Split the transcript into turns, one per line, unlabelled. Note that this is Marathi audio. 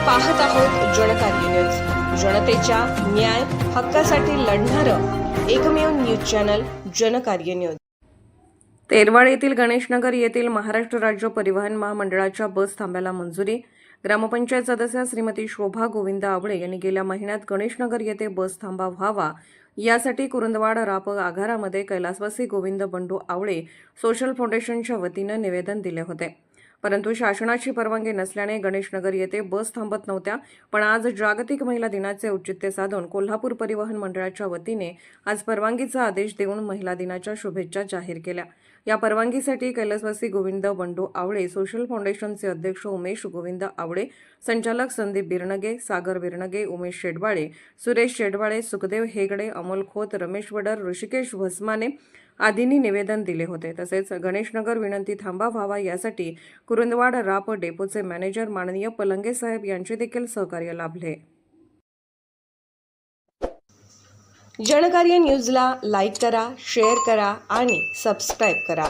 पाहत आहोत जनकार्य न्यूज, जनतेच्या न्याय हक्कासाठी लढणारं एकमेव news channel Janakarya news. Terwad येथील गणेशनगर येथील महाराष्ट्र राज्य परिवहन महामंडळाच्या बस थांब्याला मंजुरी। ग्रामपंचायत सदस्य श्रीमती शोभा गोविंद आवळे यांनी गेल्या महिन्यात गणेशनगर येथे बस थांबा व्हावा यासाठी कुरुंदवाड राप आगारामध्ये कैलासवासी गोविंद बंडू आवळे सोशल फाउंडेशनच्या वतीने निवेदन दिले होते, परंतु शासनाची परवानगी नसल्याने गणेशनगर येथे बस थांबत नव्हत्या। पण आज जागतिक महिला दिनाचे औचित्य साधून कोल्हापूर परिवहन मंडळाच्या वतीने आज परवानगीचा आदेश देऊन महिला दिनाच्या शुभेच्छा जाहीर केल्या। या परवानगीसाठी कैलासवासी गोविंद बंडू आवळे सोशल फाउंडेशनचे अध्यक्ष उमेश गोविंद आवळे, संचालक संदीप बिरनगे, सागर बिरनगे, उमेश शेडबाळे, सुरेश शेडबाळे, सुखदेव हेगडे, अमोल खोत, रमेश वडर, ऋषिकेश भस्माने आदींनी निवेदन दिले होते। तसेच गणेशनगर विनंती थांबा व्हावा यासाठी कुरुंदवाड राप डेपोचे मॅनेजर माननीय पलंगे साहेब यांचे देखील सहकार्य लाभले। जनकार्य न्यूजला लाईक करा, शेअर करा आणि सबस्क्राईब करा।